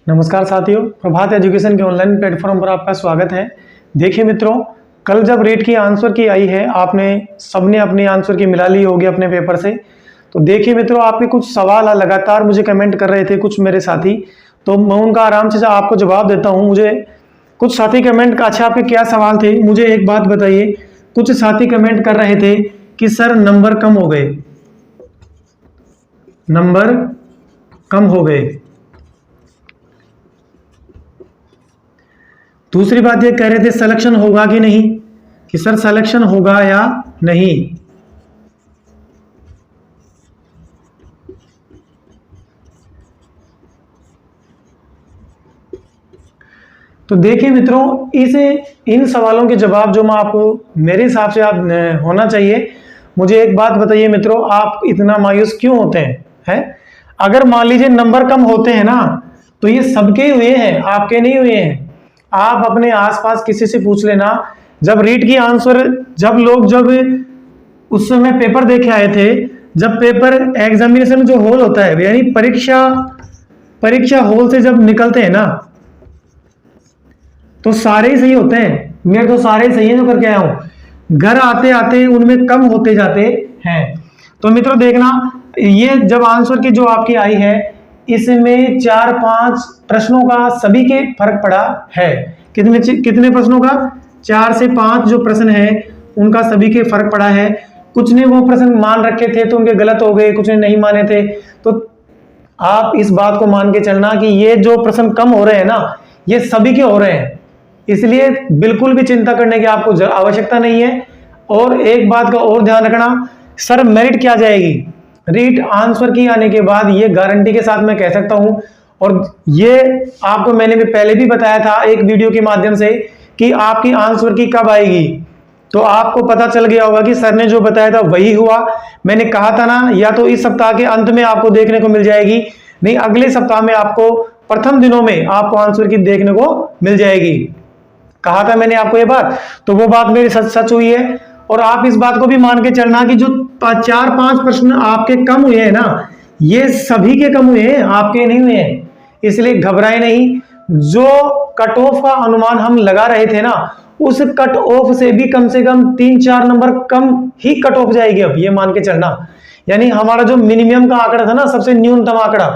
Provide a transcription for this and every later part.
नमस्कार साथियों, प्रभात एजुकेशन के ऑनलाइन प्लेटफॉर्म पर आपका स्वागत है। देखिए मित्रों, कल जब रीट की आंसर की आई है, आपने सबने अपनी आंसर की मिला ली होगी अपने पेपर से। तो देखिए मित्रों, आपके कुछ सवाल लगातार मुझे कमेंट कर रहे थे कुछ मेरे साथी, तो मैं उनका आराम से आपको जवाब देता हूँ। मुझे कुछ साथी कमेंट, अच्छा आपके क्या सवाल थे मुझे एक बात बताइए। कुछ साथी कमेंट कर रहे थे कि सर नंबर कम हो गए, नंबर कम हो गए। दूसरी बात ये कह रहे थे सिलेक्शन होगा कि नहीं, कि सर सिलेक्शन होगा या नहीं। तो देखिए मित्रों, इन सवालों के जवाब जो मैं आपको, मेरे हिसाब से आप होना चाहिए। मुझे एक बात बताइए मित्रों, आप इतना मायूस क्यों होते हैं? अगर मान लीजिए नंबर कम होते हैं ना, तो ये सबके हुए हैं, आपके नहीं हुए हैं। आप अपने आसपास किसी से पूछ लेना, जब रीट की आंसर, जब उस समय पेपर देखे आए थे, जब पेपर एग्जामिनेशन जो हॉल होता है, यानी परीक्षा हॉल से जब निकलते हैं ना, तो सारे ही सही होते हैं। मेरे तो सारे ही सही है जो करके आया हूं। घर आते आते उनमें कम होते जाते हैं। तो मित्रों देखना, ये जब आंसर की जो आपकी आई है, इसमें 4-5 प्रश्नों का सभी के फर्क पड़ा है। कितने प्रश्नों का? 4 से 5 जो प्रश्न है उनका सभी के फर्क पड़ा है। कुछ ने वो प्रश्न मान रखे थे तो उनके गलत हो गए, कुछ ने नहीं माने थे। तो आप इस बात को मान के चलना कि ये जो प्रश्न कम हो रहे हैं ना, ये सभी के हो रहे हैं, इसलिए बिल्कुल भी चिंता करने की आपको आवश्यकता नहीं है। और एक बात का और ध्यान रखना, सर मेरिट क्या जाएगी? रीट आंसर की आने के बाद ये गारंटी के साथ मैं कह सकता हूं, और ये आपको मैंने भी पहले भी बताया था एक वीडियो के माध्यम से कि आपकी आंसर की कब आएगी। तो आपको पता चल गया होगा कि सर ने जो बताया था वही हुआ। मैंने कहा था ना, या तो इस सप्ताह के अंत में आपको देखने को मिल जाएगी, नहीं अगले सप्ताह में आपको प्रथम दिनों में आपको आंसर की देखने को मिल जाएगी। कहा था मैंने आपको ये बात, तो वो बात मेरी सच हुई है। और आप इस बात को भी मान के चलना कि जो 4-5 प्रश्न आपके कम हुए हैं ना, ये सभी के कम हुए हैं, आपके नहीं हुए हैं, इसलिए घबराए नहीं। जो कट ऑफ का अनुमान हम लगा रहे थे ना, उस कट ऑफ से भी कम से कम 3-4 नंबर कम ही कट ऑफ जाएगी। अब ये मान के चलना, यानी हमारा जो मिनिमम का आंकड़ा था ना, सबसे न्यूनतम आंकड़ा,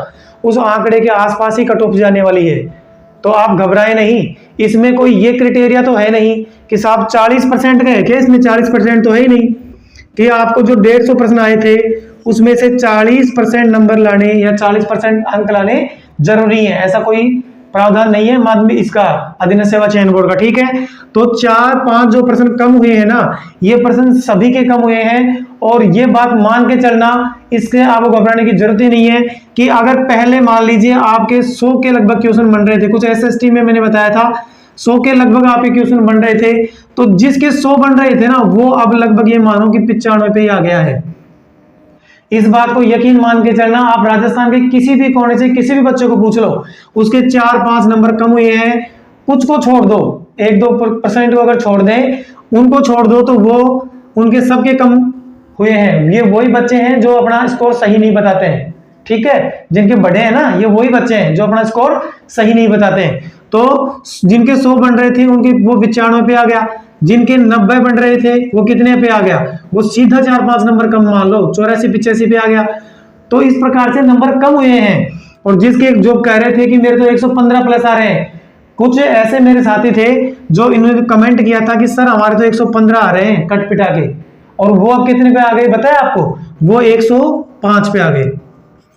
उस आंकड़े के आसपास ही कट ऑफ जाने वाली है। तो आप घबराए नहीं। इसमें कोई ये क्राइटेरिया तो है नहीं कि साहब 40% गए, क्या इसमें 40% तो है ही नहीं कि आपको जो 150 प्रश्न आए थे उसमें से 40% नंबर लाने या 40% अंक लाने जरूरी है, ऐसा कोई प्रावधान नहीं है माध्यमिक इसका अधीन सेवा चयन बोर्ड का। ठीक है, तो 4-5 जो प्रश्न कम हुए हैं ना, ये प्रश्न सभी के कम हुए हैं। और ये बात मान के चलना, इससे आपको घबराने की जरूरत ही नहीं है कि अगर पहले मान लीजिए आपके 100 के लगभग क्वेश्चन बन रहे थे, कुछ एसएसटी में मैंने बताया था 100 के लगभग आपके क्वेश्चन बन रहे थे, तो जिसके 100 बन रहे थे ना, वो अब लगभग ये मानो कि 95 पे ही आ गया है। इस बात को यकीन मान के चलना। आप राजस्थान के किसी भी कोने से किसी भी बच्चे को पूछ लो, उसके 4-5 नंबर कम हुए हैं। कुछ को छोड़ दो, 1-2% को अगर छोड़ दें, उनको छोड़ दो, तो वो उनके सबके कम हुए हैं। ये वही बच्चे हैं जो अपना स्कोर सही नहीं बताते हैं। ठीक है, जिनके बड़े हैं ना, ये वही बच्चे हैं जो अपना स्कोर सही नहीं बताते हैं। तो जिनके 100 बन रहे थे उनके वो 95 पे आ गया, जिनके 90 बन रहे थे वो कितने पे आ गया? वो सीधा 4-5 नंबर कम, मान लो 84-85 पे आ गया। तो इस प्रकार से नंबर कम हुए हैं। और जिसके जो कह रहे थे कि मेरे तो 115 प्लस आ रहे हैं, कुछ ऐसे मेरे साथी थे जो इन्होंने कमेंट किया था कि सर हमारे तो 115 आ रहे हैं कट पिटा के, और वो अब कितने पे आ गए बताया आपको? वो 105 पे आ गए।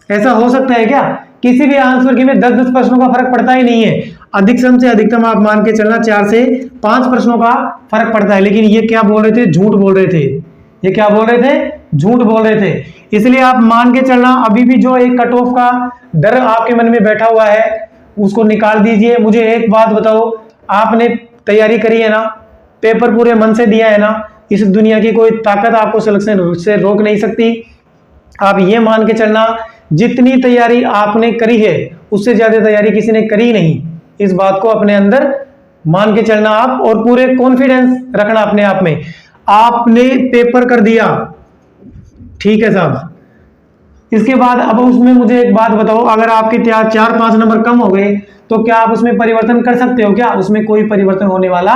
ऐसा हो सकता है क्या? किसी भी आंसर की में 10-10 प्रश्नों का फर्क पड़ता ही नहीं है। अधिकतम से अधिकतम आप मान के चलना 4 से 5 प्रश्नों का फर्क पड़ता है। लेकिन ये क्या बोल रहे थे? झूठ बोल रहे थे। ये क्या बोल रहे थे? झूठ बोल रहे थे। इसलिए आप मान के चलना, अभी भी जो एक कट ऑफ का डर आपके मन में बैठा हुआ है उसको निकाल दीजिए। मुझे एक बात बताओ, आपने तैयारी करी है ना, पेपर पूरे मन से दिया है ना, इस दुनिया की कोई ताकत आपको सिलेक्शन से रोक नहीं सकती। आप ये मान के चलना, जितनी तैयारी आपने करी है उससे ज्यादा तैयारी किसी ने करी नहीं। इस बात को अपने अंदर मान के चलना आप, और पूरे कॉन्फिडेंस रखना अपने आप में। आपने पेपर कर दिया, ठीक है साहब, इसके बाद अब उसमें मुझे एक बात बताओ, अगर आपके 4-5 नंबर कम हो गए तो क्या आप उसमें परिवर्तन कर सकते हो? क्या उसमें कोई परिवर्तन होने वाला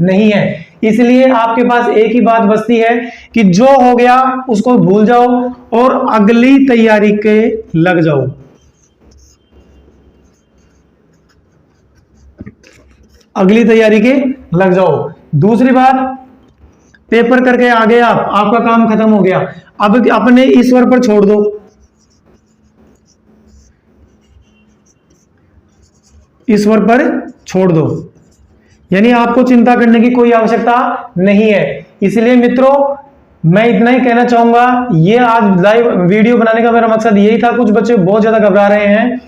नहीं है। इसलिए आपके पास एक ही बात बचती है कि जो हो गया उसको भूल जाओ और अगली तैयारी के लग जाओ। अगली तैयारी के लग जाओ। दूसरी बात, पेपर करके आ गए आप, आपका काम खत्म हो गया। अब अपने ईश्वर पर छोड़ दो, ईश्वर पर छोड़ दो, यानी आपको चिंता करने की कोई आवश्यकता नहीं है। इसलिए मित्रों मैं इतना ही कहना चाहूंगा, ये आज लाइव वीडियो बनाने का मेरा मकसद यही था। कुछ बच्चे बहुत ज्यादा घबरा रहे हैं,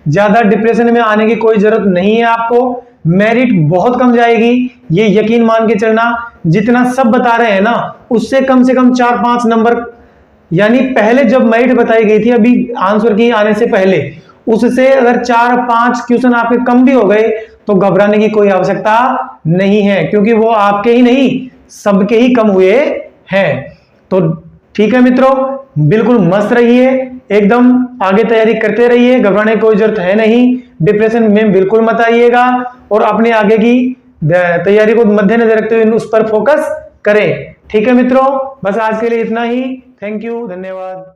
ज्यादा डिप्रेशन में आने की कोई जरूरत नहीं है आपको। मेरिट बहुत कम जाएगी, ये यकीन मान के चलना। जितना सब बता रहे हैं ना, उससे कम से कम 4-5 नंबर, यानी पहले जब मेरिट बताई गई थी अभी आंसर की आने से पहले, उससे अगर 4-5 क्वेश्चन आपके कम भी हो गए तो घबराने की कोई आवश्यकता नहीं है, क्योंकि वो आपके ही नहीं सबके ही कम हुए हैं। तो ठीक है मित्रों, बिल्कुल मस्त रहिए, एकदम आगे तैयारी करते रहिए, घबराने की कोई जरूरत है नहीं। डिप्रेशन में बिल्कुल मत आइएगा और अपने आगे की तैयारी को मद्देनजर रखते हुए उस पर फोकस करें। ठीक है मित्रों, बस आज के लिए इतना ही। थैंक यू, धन्यवाद।